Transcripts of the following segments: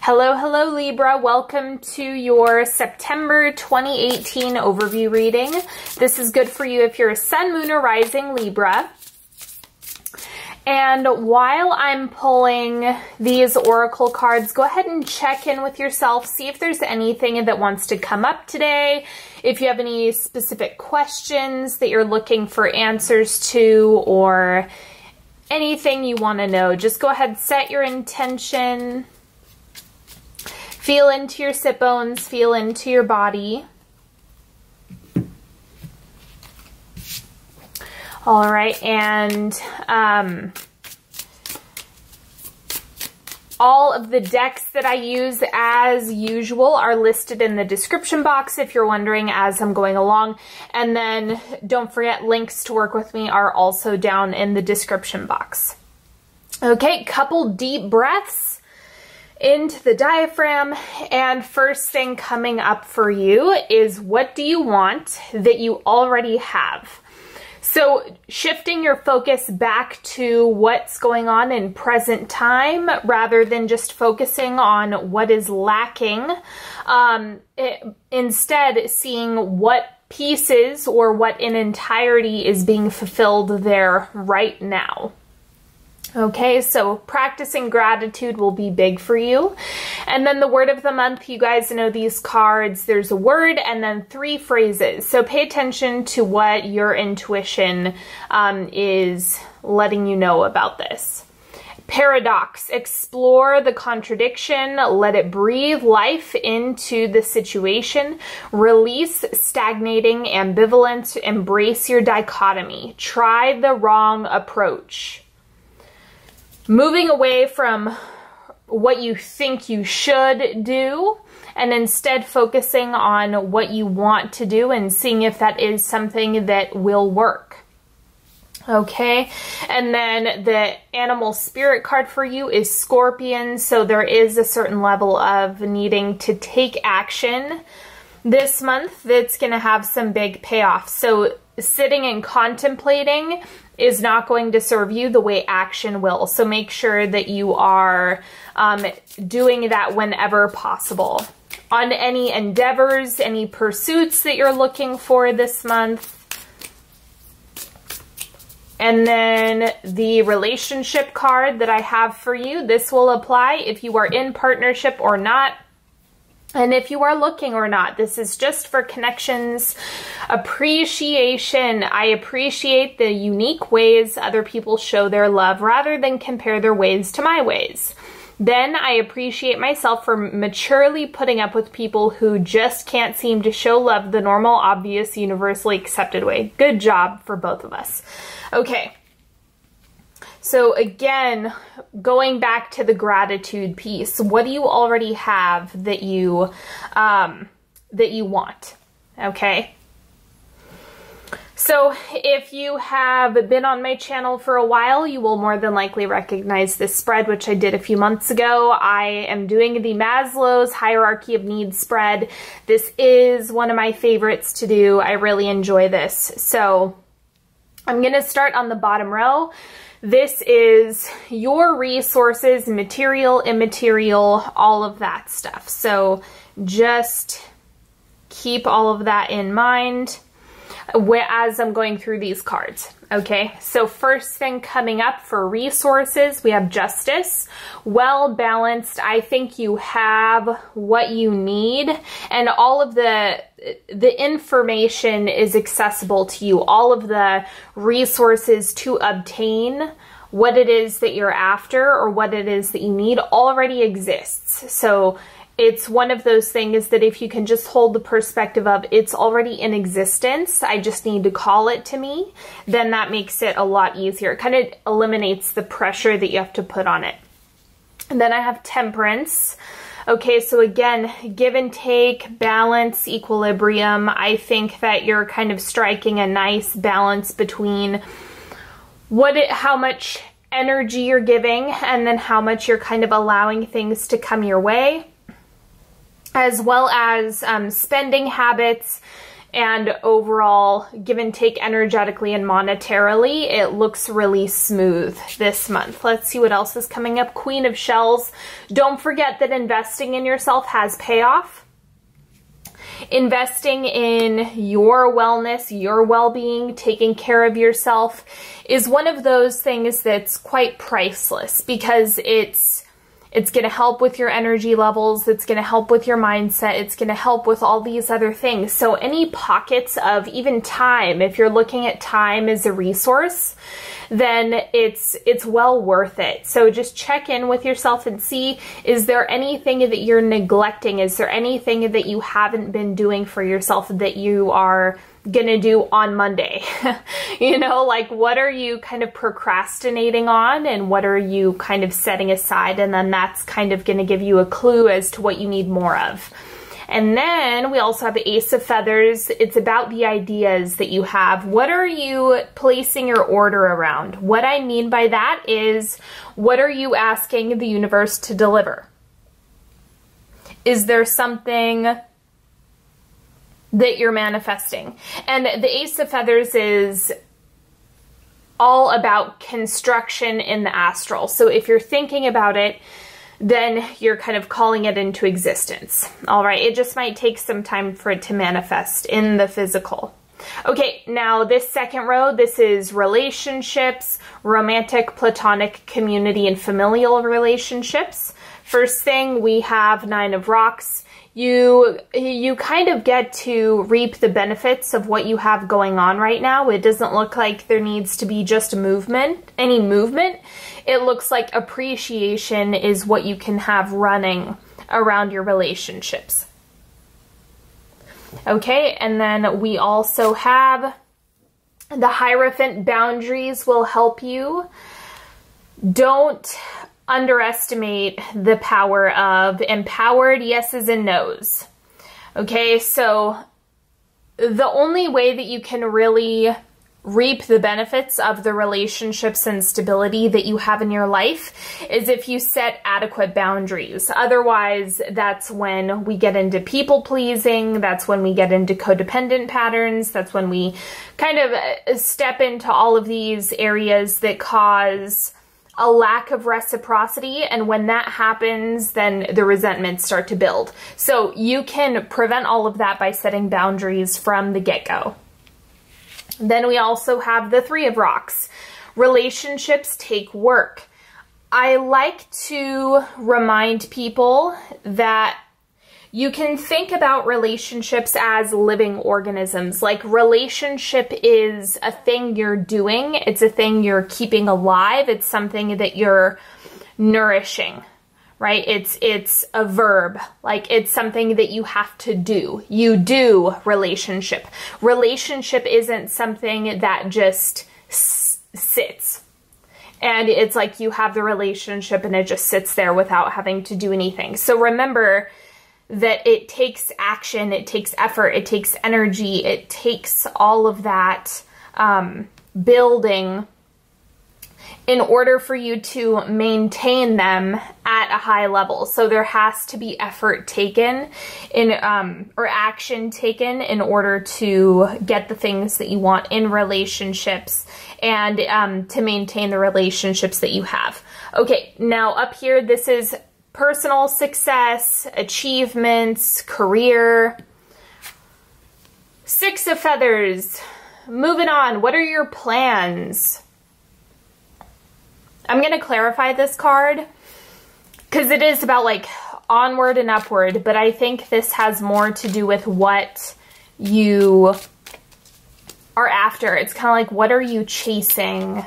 Hello, hello Libra. Welcome to your September 2018 overview reading. This is good for you if you're a Sun, Moon, or Rising Libra. And while I'm pulling these oracle cards, go ahead and check in with yourself. See if there's anything that wants to come up today. If you have any specific questions that you're looking for answers to, or anything you want to know, just go ahead, set your intention. Feel into your sit bones, feel into your body. All right, and all of the decks that I use as usual are listed in the description box if you're wondering as I'm going along. And then don't forget, links to work with me are also down in the description box. Okay, couple deep breaths into the diaphragm, and first thing coming up for you is, what do you want that you already have? So shifting your focus back to what's going on in present time rather than just focusing on what is lacking. Instead, seeing what pieces or what in entirety is being fulfilled there right now. Okay, so practicing gratitude will be big for you. And then the word of the month, you guys know these cards, there's a word and then 3 phrases. So pay attention to what your intuition is letting you know about this. Paradox, explore the contradiction, let it breathe life into the situation, release stagnating ambivalence, embrace your dichotomy, try the wrong approach. Moving away from what you think you should do and instead focusing on what you want to do and seeing if that is something that will work. Okay, and then the animal spirit card for you is Scorpion, so there is a certain level of needing to take action this month that's going to have some big payoffs. So sitting and contemplating is not going to serve you the way action will. So make sure that you are doing that whenever possible. On any endeavors, any pursuits that you're looking for this month. And then the relationship card that I have for you, this will apply if you are in partnership or not. And if you are looking or not, this is just for connections, appreciation. I appreciate the unique ways other people show their love rather than compare their ways to my ways. Then I appreciate myself for maturely putting up with people who just can't seem to show love the normal, obvious, universally accepted way. Good job for both of us. Okay. So again, going back to the gratitude piece, what do you already have that you want? Okay. So if you have been on my channel for a while, you will more than likely recognize this spread, which I did a few months ago. I am doing the Maslow's hierarchy of needs spread. This is one of my favorites to do. I really enjoy this. So I'm going to start on the bottom row. This is your resources, material, immaterial, all of that stuff. So just keep all of that in mind as I'm going through these cards. Okay, so first thing coming up for resources, we have justice. Well balanced. I think you have what you need, and all of the information is accessible to you. All of the resources to obtain what it is that you're after or what it is that you need already exists. So it's one of those things that if you can just hold the perspective of it's already in existence, I just need to call it to me, then that makes it a lot easier. It kind of eliminates the pressure that you have to put on it. And then I have temperance. Okay, so again, give and take, balance, equilibrium. I think that you're kind of striking a nice balance between how much energy you're giving and then how much you're kind of allowing things to come your way, as well as spending habits and overall give and take energetically and monetarily, it looks really smooth this month. Let's see what else is coming up. Queen of Shells. Don't forget that investing in yourself has payoff. Investing in your wellness, your well-being, taking care of yourself is one of those things that's quite priceless, because it's going to help with your energy levels. It's going to help with your mindset. It's going to help with all these other things. So any pockets of even time, if you're looking at time as a resource, then it's well worth it. So just check in with yourself and see, is there anything that you're neglecting? Is there anything that you haven't been doing for yourself that you are gonna do on Monday? You know, like, what are you kind of procrastinating on, and what are you kind of setting aside? And then that's kind of gonna give you a clue as to what you need more of. And then we also have the Ace of Feathers. It's about the ideas that you have. What are you placing your order around? What I mean by that is, what are you asking the universe to deliver? Is there something that you're manifesting? And the Ace of Feathers is all about construction in the astral. So if you're thinking about it, then you're kind of calling it into existence. All right, it just might take some time for it to manifest in the physical. Okay, now this second row, this is relationships, romantic, platonic, community, and familial relationships. First thing, we have Nine of Rocks. You kind of get to reap the benefits of what you have going on right now. It doesn't look like there needs to be just any movement. It looks like appreciation is what you can have running around your relationships. Okay, and then we also have the Hierophant. Boundaries will help you. Don't underestimate the power of empowered yeses and nos. Okay, so the only way that you can really reap the benefits of the relationships and stability that you have in your life is if you set adequate boundaries. Otherwise, that's when we get into people pleasing. That's when we get into codependent patterns. That's when we kind of step into all of these areas that cause a lack of reciprocity, and when that happens, then the resentments start to build. So you can prevent all of that by setting boundaries from the get-go. Then we also have the Three of Rocks. Relationships take work. I like to remind people that you can think about relationships as living organisms. Like, relationship is a thing you're doing. It's a thing you're keeping alive. It's something that you're nourishing, right? It's a verb. Like, it's something that you have to do. You do relationship. Relationship isn't something that just sits. And it's like you have the relationship and it just sits there without having to do anything. So remember that it takes action, it takes effort, it takes energy, it takes all of that building in order for you to maintain them at a high level. So there has to be effort taken in or action taken in order to get the things that you want in relationships and to maintain the relationships that you have. Okay, now up here, this is personal success, achievements, career. Six of Feathers. Moving on. What are your plans? I'm going to clarify this card because it is about like onward and upward, but I think this has more to do with what you are after. It's kind of like, what are you chasing?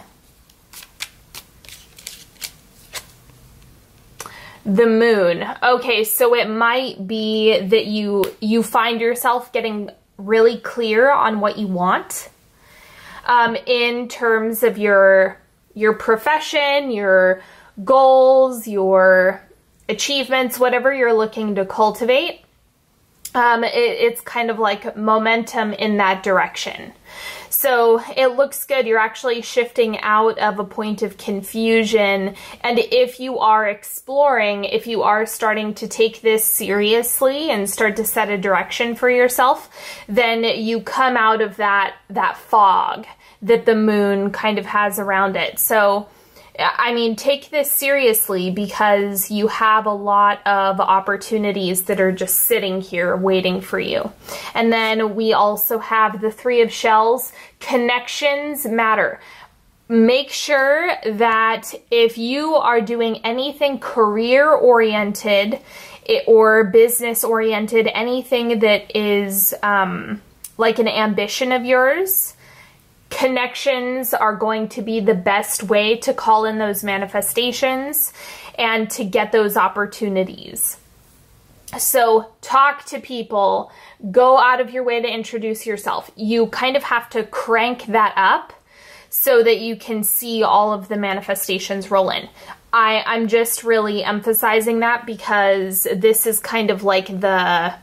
The Moon. Okay, so it might be that you find yourself getting really clear on what you want in terms of your profession, your goals, your achievements, whatever you're looking to cultivate. It's kind of like momentum in that direction. So it looks good. You're actually shifting out of a point of confusion. And if you are exploring, if you are starting to take this seriously and start to set a direction for yourself, then you come out of that fog that the moon kind of has around it. So I mean, take this seriously because you have a lot of opportunities that are just sitting here waiting for you. And then we also have the Three of Shells. Connections matter. Make sure that if you are doing anything career-oriented or business-oriented, anything that is like an ambition of yours, connections are going to be the best way to call in those manifestations and to get those opportunities. So talk to people, go out of your way to introduce yourself. You kind of have to crank that up so that you can see all of the manifestations roll in. I'm just really emphasizing that because this is kind of like the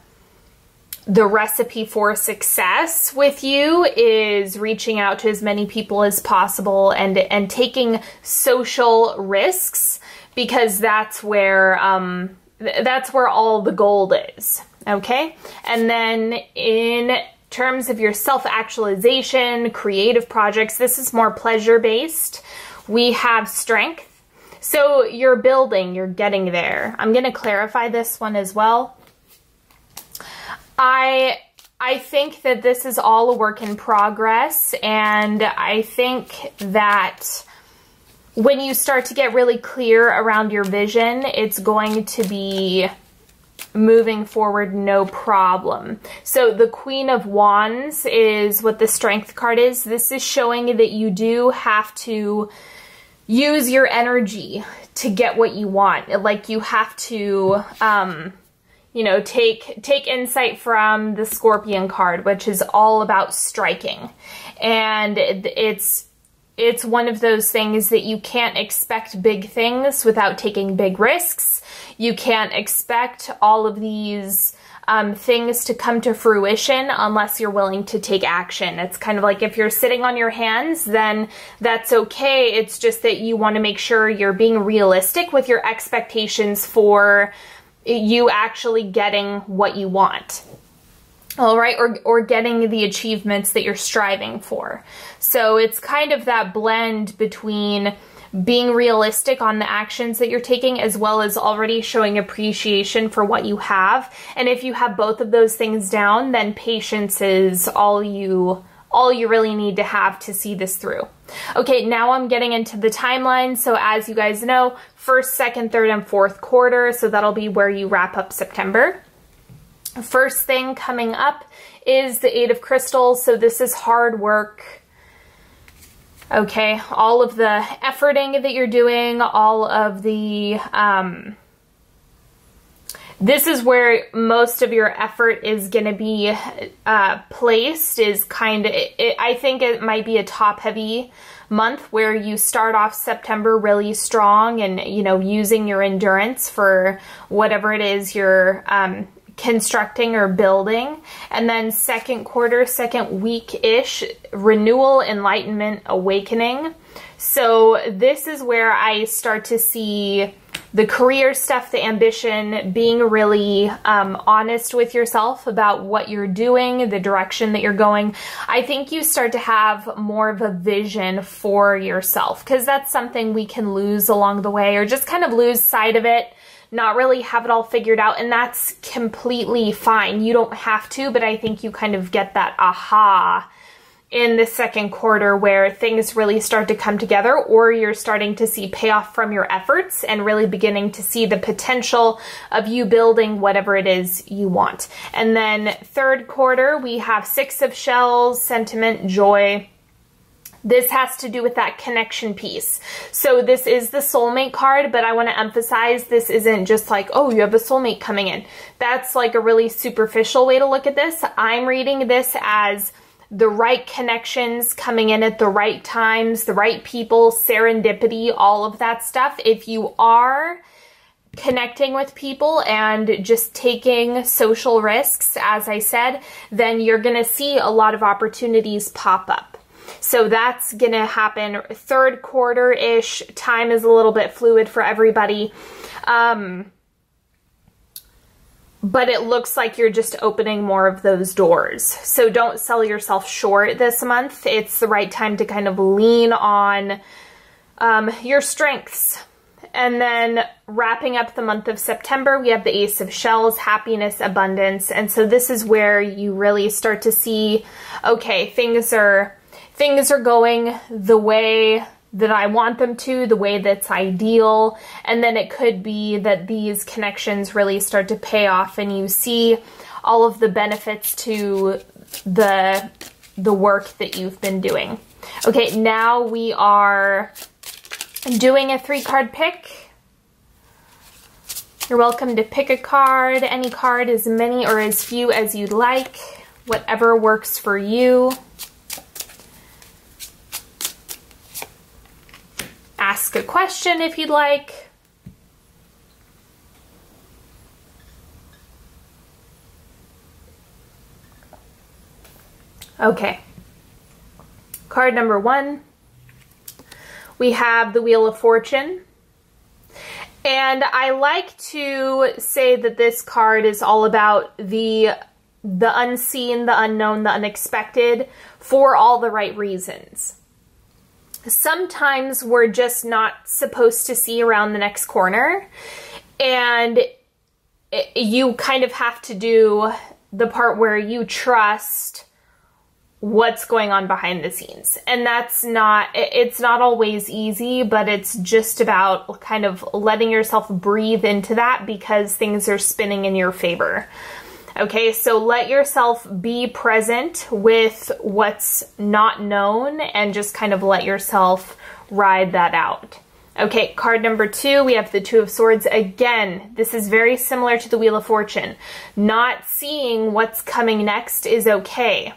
recipe for success with you is reaching out to as many people as possible and taking social risks, because that's where all the gold is. Okay. And then in terms of your self-actualization, creative projects, this is more pleasure-based. We have strength. So you're building, you're getting there. I'm going to clarify this one as well. I think that this is all a work in progress, and I think that when you start to get really clear around your vision, it's going to be moving forward no problem. So the Queen of Wands is what the Strength card is. This is showing that you do have to use your energy to get what you want. Like you have to you know, take insight from the Scorpion card, which is all about striking. And it's one of those things that you can't expect big things without taking big risks. You can't expect all of these things to come to fruition unless you're willing to take action. It's kind of like if you're sitting on your hands, then that's okay. It's just that you want to make sure you're being realistic with your expectations for you actually getting what you want. All right, or getting the achievements that you're striving for. So it's kind of that blend between being realistic on the actions that you're taking as well as already showing appreciation for what you have. And if you have both of those things down, then patience is all you really need to have to see this through. Okay, now I'm getting into the timeline. So as you guys know, first, second, third, and fourth quarter. So that'll be where you wrap up September. First thing coming up is the Eight of Crystals. So this is hard work. Okay, all of the efforting that you're doing, all of the, this is where most of your effort is going to be placed, is kind of, I think it might be a top-heavy month where you start off September really strong and, you know, using your endurance for whatever it is you're constructing or building. And then second quarter, second week-ish, renewal, enlightenment, awakening. So this is where I start to see the career stuff, the ambition, being really honest with yourself about what you're doing, the direction that you're going. I think you start to have more of a vision for yourself, because that's something we can lose along the way, or just kind of lose sight of it, not really have it all figured out, and that's completely fine. You don't have to, but I think you kind of get that aha in the second quarter where things really start to come together, or you're starting to see payoff from your efforts and really beginning to see the potential of you building whatever it is you want. And then third quarter, we have Six of Shells, sentiment, joy. This has to do with that connection piece. So this is the soulmate card, but I want to emphasize this isn't just like, oh, you have a soulmate coming in. That's like a really superficial way to look at this. I'm reading this as the right connections coming in at the right times, the right people, serendipity, all of that stuff. If you are connecting with people and just taking social risks, as I said, then you're going to see a lot of opportunities pop up. So that's going to happen third quarter-ish. Time is a little bit fluid for everybody. But it looks like you're just opening more of those doors. So don't sell yourself short this month. It's the right time to kind of lean on your strengths. And then wrapping up the month of September, we have the Ace of Shells, happiness, abundance. And so this is where you really start to see, okay, things are going the way that I want them to, the way that's ideal. And then it could be that these connections really start to pay off and you see all of the benefits to the work that you've been doing. Okay, now we are doing a 3-card pick. You're welcome to pick a card, any card, as many or as few as you'd like, whatever works for you. Ask a question if you'd like. Okay. Card number 1. We have the Wheel of Fortune. And I like to say that this card is all about the unseen, the unknown, the unexpected for all the right reasons. Sometimes we're just not supposed to see around the next corner, and you kind of have to do the part where you trust what's going on behind the scenes. And it's not always easy, but it's just about kind of letting yourself breathe into that because things are spinning in your favor. Okay, so let yourself be present with what's not known and just kind of let yourself ride that out. Okay, card number 2, we have the Two of Swords. Again, this is very similar to the Wheel of Fortune. Not seeing what's coming next is okay.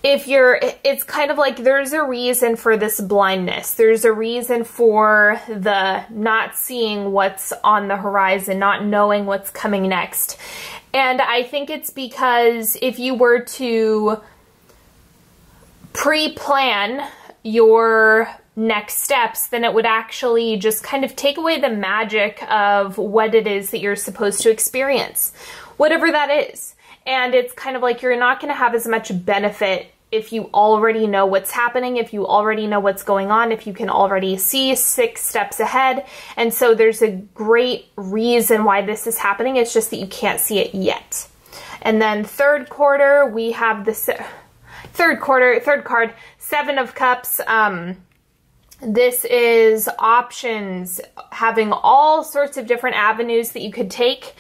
It's kind of like there's a reason for this blindness. There's a reason for the not seeing what's on the horizon, not knowing what's coming next. And I think it's because if you were to pre-plan your next steps, then it would actually just kind of take away the magic of what it is that you're supposed to experience, whatever that is. And it's kind of like you're not going to have as much benefit if you already know what's happening, if you already know what's going on, if you can already see 6 steps ahead. And so there's a great reason why this is happening. It's just that you can't see it yet. And then third quarter, we have the third card, 7 of Cups. This is options, having all sorts of different avenues that you could take.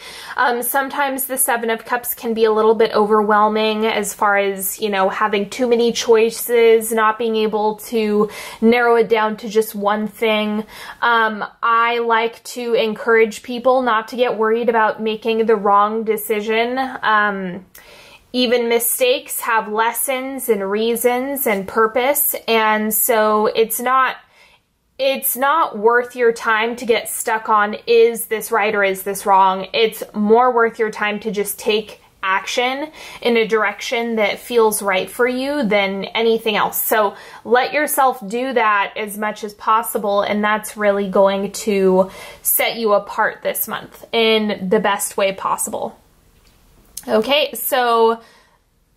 Sometimes the 7 of Cups can be a little bit overwhelming as far as, you know, having too many choices, not being able to narrow it down to just one thing. I like to encourage people not to get worried about making the wrong decision. Even mistakes have lessons and reasons and purpose, and so it's not worth your time to get stuck on, is this right or is this wrong? It's more worth your time to just take action in a direction that feels right for you than anything else. So let yourself do that as much as possible, and that's really going to set you apart this month in the best way possible. Okay, so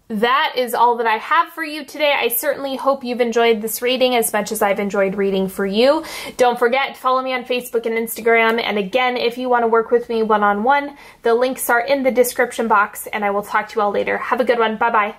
that is all that I have for you today. I certainly hope you've enjoyed this reading as much as I've enjoyed reading for you. Don't forget to follow me on Facebook and Instagram. And again, if you want to work with me one-on-one, the links are in the description box, and I will talk to you all later. Have a good one. Bye-bye.